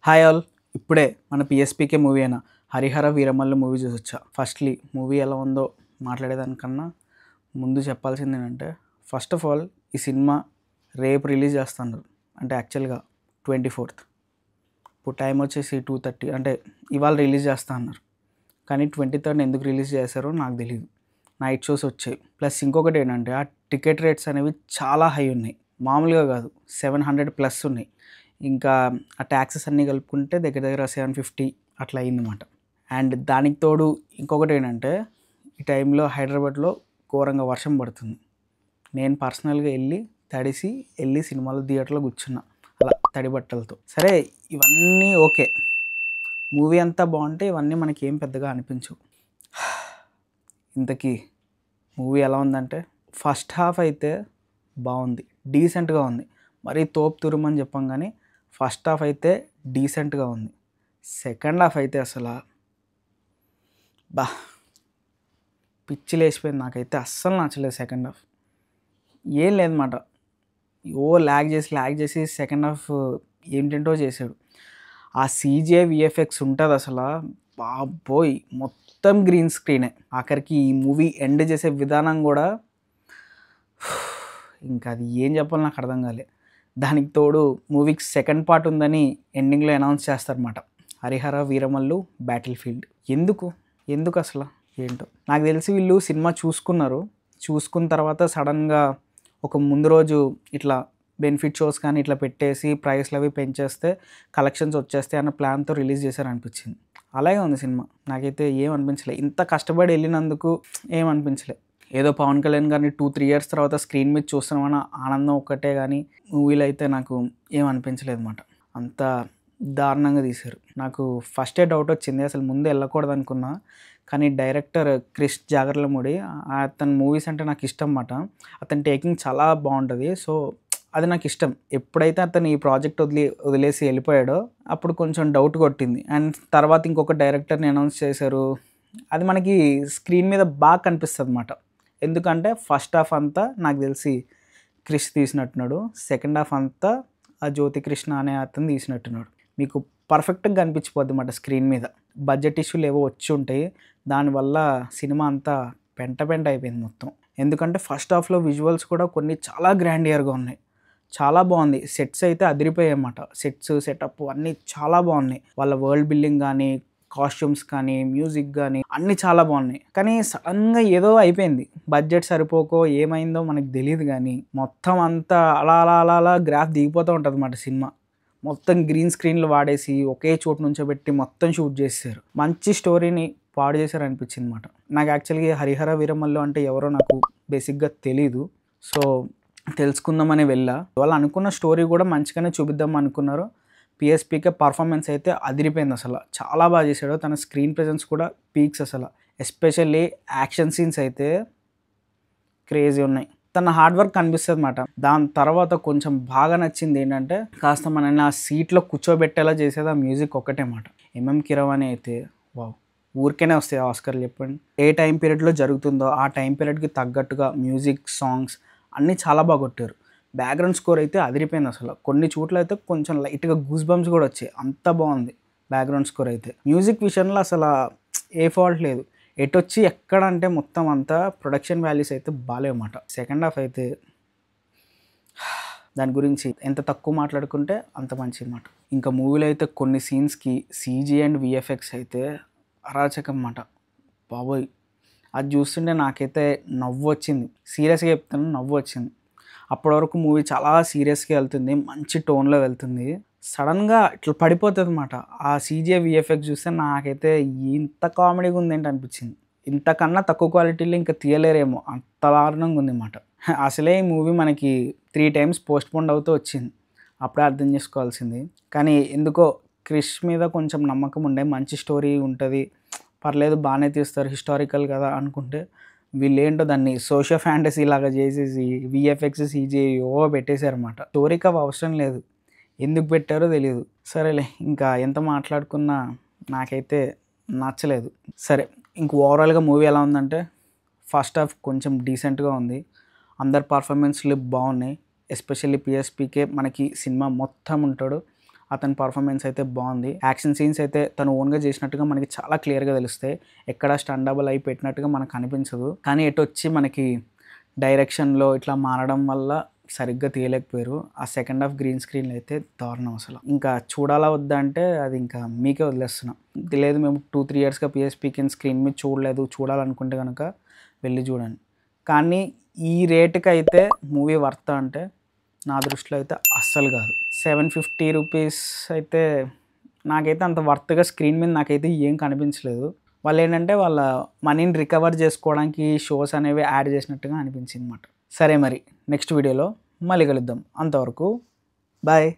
Hi all. ఇప్పుడే మన PSPK movie అయిన హరిహర వీరమల్లు మూవీ చూసొచ్చా. ఫస్ట్లీ మూవీ ఎలా ఉందో మాట్లాడేదానికన్నా ముందు చెప్పాల్సింది ఏంటంటే, ఫస్ట్ ఆఫ్ ఆల్ ఈ సినిమా రేపు రిలీజ్ చేస్తున్నారు. అంటే యాక్చువల్గా 24th. ఇప్పుడు టైం వచ్చేసి 2:30, అంటే ఇవాళ రిలీజ్ చేస్తా అన్నారు. కానీ 23rd ఎందుకు రిలీజ్ చేశారో నాకు తెలియదు. నైట్ షోస్ వచ్చాయి. ప్లస్ ఇంకొకటి ఏంటంటే, ఆ టికెట్ రేట్స్ అనేవి చాలా హై ఉన్నాయి. మామూలుగా కాదు, 700+ ఉన్నాయి. ఇంకా ఆ ట్యాక్సెస్ అన్నీ కలుపుకుంటే దగ్గర దగ్గర 750 అట్లా అయిందన్నమాట. అండ్ దానికి తోడు ఇంకొకటి ఏంటంటే, ఈ టైంలో హైదరాబాద్లో ఘోరంగా వర్షం పడుతుంది. నేను పర్సనల్గా తడిసి సినిమాలో థియేటర్లో కూర్చున్నా అలా తడి బట్టలతో. సరే, ఇవన్నీ ఓకే, మూవీ అంతా బాగుంటే ఇవన్నీ మనకి ఏం పెద్దగా అనిపించవు. ఇంతకీ మూవీ ఎలా ఉందంటే, ఫస్ట్ హాఫ్ అయితే బాగుంది, డీసెంట్గా ఉంది. మరీ తోపు తురుమని చెప్పాం, కానీ ఫస్ట్ హాఫ్ అయితే డీసెంట్గా ఉంది. సెకండ్ హాఫ్ అయితే అసలు పిచ్చి లేచిపోయింది. నాకైతే అస్సలు నచ్చలేదు సెకండ్ హాఫ్. ఏం లేదన్నమాట. ల్యాగ్ చేసి సెకండ్ హాఫ్ ఏంటంటో చేశాడు. ఆ సీజే విఎఫ్ఎక్స్ ఉంటుంది అసలు, బాబోయ్, మొత్తం గ్రీన్ స్క్రీనే. ఆఖరికి ఈ మూవీ ఎండ్ చేసే విధానం కూడా ఇంకా అది ఏం చెప్పాలో నాకు అర్థం కాలేదు. దానికి తోడు మూవీకి సెకండ్ పార్ట్ ఉందని ఎండింగ్లో అనౌన్స్ చేస్తారన్నమాట. Harihara Veeramallu battle field. ఎందుకు అసలు ఏంటో నాకు తెలిసి వీళ్ళు సినిమా చూసుకున్న తర్వాత సడన్గా ఒక ముందు రోజు ఇట్లా బెనిఫిట్ షోస్ కానీ ఇట్లా పెట్టేసి ప్రైస్లు అవి పెంచేస్తే కలెక్షన్స్ వచ్చేస్తాయి అన్న ప్లాన్తో రిలీజ్ చేశారనిపించింది. అలాగే ఉంది సినిమా. నాకైతే ఏం అనిపించలేదు. ఇంత కష్టపడి వెళ్ళినందుకు ఏం అనిపించలేదు. ఏదో పవన్ కళ్యాణ్ గారిని 2-3 years తర్వాత స్క్రీన్ మీద చూస్తున్నామన్న ఆనందం ఒక్కటే, కానీ మూవీలో అయితే నాకు ఏం అనిపించలేదు అన్నమాట. అంత దారుణంగా తీశారు. నాకు ఫస్టే డౌట్ వచ్చింది, అసలు ముందు వెళ్ళకూడదు అనుకున్నా. కానీ డైరెక్టర్ క్రిష్ జాగర్లమూడి, అతని మూవీస్ అంటే నాకు ఇష్టం అన్నమాట. అతని టేకింగ్ చాలా బాగుంటుంది. సో అది నాకు ఇష్టం. ఎప్పుడైతే అతను ఈ ప్రాజెక్ట్ వదిలేసి వెళ్ళిపోయాడో అప్పుడు కొంచెం డౌట్ కొట్టింది. అండ్ తర్వాత ఇంకొక డైరెక్టర్ని అనౌన్స్ చేశారు. అది మనకి స్క్రీన్ మీద బాగా కనిపిస్తుంది అన్నమాట. ఎందుకంటే ఫస్ట్ హాఫ్ అంతా నాకు తెలిసి క్రిష్ తీసినట్టున్నాడు, సెకండ్ హాఫ్ అంతా ఆ జ్యోతి కృష్ణ అనే అతను తీసినట్టున్నాడు. మీకు పర్ఫెక్ట్గా కనిపించిపోద్ది అన్నమాట స్క్రీన్ మీద. బడ్జెట్ ఇష్యూలు ఏవో వచ్చి ఉంటాయి, దానివల్ల సినిమా అంతా పెంట అయిపోయింది మొత్తం. ఎందుకంటే ఫస్ట్ హాఫ్లో విజువల్స్ కూడా కొన్ని చాలా గ్రాండియర్గా ఉన్నాయి, చాలా బాగుంది. సెట్స్ అయితే అదిరిపోయాయి అన్నమాట. సెటప్ అన్నీ చాలా బాగున్నాయి. వాళ్ళ వరల్డ్ బిల్డింగ్ కానీ, కాస్ట్యూమ్స్ కానీ, మ్యూజిక్ కానీ అన్నీ చాలా బాగున్నాయి. కానీ సడన్గా ఏదో అయిపోయింది. బడ్జెట్ సరిపోకో ఏమైందో మనకు తెలియదు, కానీ మొత్తం అంతా అలా గ్రాఫ్ దిగిపోతూ ఉంటుంది అన్నమాట. సినిమా మొత్తం గ్రీన్ స్క్రీన్లు వాడేసి ఒకే చోటు నుంచోబెట్టి మొత్తం షూట్ చేశారు. మంచి స్టోరీని పాడు చేశారు అనిపించింది అన్నమాట. నాకు యాక్చువల్గా హరిహర వీరమల్లు అంటే ఎవరో నాకు బేసిక్గా తెలీదు. సో తెలుసుకుందామని వెళ్ళా. వాళ్ళు అనుకున్న స్టోరీ కూడా మంచిగానే చూపిద్దాం అనుకున్నారు. పిఎస్పీకే పర్ఫార్మెన్స్ అయితే అదిరిపోయింది అసలు, చాలా బాగా చేశాడు. తన స్క్రీన్ ప్రెజెన్స్ కూడా పీక్స్ అసలు. ఎస్పెషల్లీ యాక్షన్ సీన్స్ అయితే క్రేజీ ఉన్నాయి. తన హార్డ్ వర్క్ కనిపిస్తుంది అన్నమాట. దాని తర్వాత కొంచెం బాగా నచ్చింది ఏంటంటే, కాస్త మనల్ని ఆ సీట్లో కూర్చోబెట్టేలా చేసేది ఆ మ్యూజిక్ ఒక్కటే అన్నమాట. ఎంఎం కీరవాణి అయితే వావ్, ఊరికేనే వస్తాయి ఆస్కర్లు చెప్పండి. ఏ టైం పీరియడ్లో జరుగుతుందో ఆ టైం పీరియడ్కి తగ్గట్టుగా మ్యూజిక్, సాంగ్స్ అన్నీ చాలా బాగా కొట్టారు. బ్యాక్గ్రౌండ్ స్కోర్ అయితే అదిరిపోయింది అసలు. కొన్ని చోట్ల అయితే కొంచెం లైట్గా గూస్ బంప్స్ కూడా వచ్చాయి, అంత బాగుంది బ్యాక్గ్రౌండ్ స్కోర్ అయితే. మ్యూజిక్ విషయంలో అసలు ఏ ఫాల్ట్ లేదు. ఎటొచ్చి ఎక్కడ అంటే మొత్తం అంతా ప్రొడక్షన్ వాల్యూస్ అయితే బాగాలేవన్నమాట. సెకండ్ హాఫ్ అయితే దాని గురించి ఎంత తక్కువ మాట్లాడుకుంటే అంత మంచి అన్నమాట. ఇంకా మూవీలో అయితే కొన్ని సీన్స్కి సీజీ అండ్ విఎఫ్ఎక్స్ అయితే అరాచకం అన్నమాట. బాబోయ్, అది చూస్తుంటే నాకైతే నవ్వు వచ్చింది. సీరియస్గా చెప్తాను, నవ్వు వచ్చింది. అప్పటి వరకు మూవీ చాలా సీరియస్గా వెళ్తుంది, మంచి టోన్లో వెళ్తుంది. సడన్గా ఇట్లా పడిపోతుంది అన్నమాట. ఆ సీజే విఎఫ్ఎక్స్ చూస్తే నాకైతే ఇంత కామెడీగా ఉంది ఏంటి అనిపించింది. ఇంతకన్నా తక్కువ క్వాలిటీలో ఇంకా తీయలేరేమో, అంత దారుణంగా ఉంది అన్నమాట. అసలే ఈ మూవీ మనకి 3 times పోస్ట్పోన్ అవుతూ వచ్చింది. అప్పుడే అర్థం చేసుకోవాల్సింది. కానీ ఎందుకో క్రిష్ మీద కొంచెం నమ్మకం ఉండే, మంచి స్టోరీ ఉంటుంది, పర్లేదు బాగానే తీస్తారు, హిస్టారికల్ కదా అనుకుంటే, వీళ్ళేంటో దాన్ని సోషియో ఫ్యాంటసీ లాగా చేసేసి విఎఫ్ఎక్స్ సీజీ పెట్టేశారన్నమాట. స్టోరీకి అవి అవసరం లేదు, ఎందుకు పెట్టారో తెలియదు. సరేలే, ఇంకా ఎంత మాట్లాడుకున్నా నాకైతే నచ్చలేదు. సరే, ఇంక ఓవరాల్గా మూవీ ఎలా ఉందంటే, ఫస్ట్ హాఫ్ కొంచెం డీసెంట్గా ఉంది, అందరు పర్ఫార్మెన్స్లు బాగున్నాయి. ఎస్పెషల్లీ పిఎస్పీకే మనకి సినిమా మొత్తం ఉంటాడు, అతని పర్ఫార్మెన్స్ అయితే బాగుంది. యాక్షన్ సీన్స్ అయితే తను ఓన్గా చేసినట్టుగా మనకి చాలా క్లియర్గా తెలుస్తాయి. ఎక్కడ స్టంట్ డబుల్ అయి పెట్టినట్టుగా మనకు అనిపించదు. కానీ ఎటొచ్చి మనకి డైరెక్షన్లో ఇట్లా మారడం వల్ల సరిగ్గా తీయలేకపోయారు. ఆ సెకండ్ హాఫ్ గ్రీన్ స్క్రీన్లో అయితే దారుణం అసలు. ఇంకా చూడాలా వద్దా అంటే అది ఇంకా మీకే వదిలేస్తున్నాం. లేదు మేము 2-3 ఇయర్స్గా పిఎస్పీకి స్క్రీన్ మీద చూడలేదు, చూడాలనుకుంటే కనుక వెళ్ళి చూడండి. కానీ ఈ రేటుకి అయితే మూవీ వర్త్ అంటే నా దృష్టిలో అయితే అస్సలు కాదు. 750 రూపీస్ అయితే నాకైతే అంత వర్త్గా స్క్రీన్ మీద నాకైతే ఏం కనిపించలేదు. వాళ్ళు ఏంటంటే వాళ్ళ మనీని రికవర్ చేసుకోవడానికి షోస్ అనేవి యాడ్ చేసినట్టుగా అనిపించింది అన్నమాట. సరే మరి నెక్స్ట్ వీడియోలో మళ్ళీ కలుద్దాం. అంతవరకు బాయ్.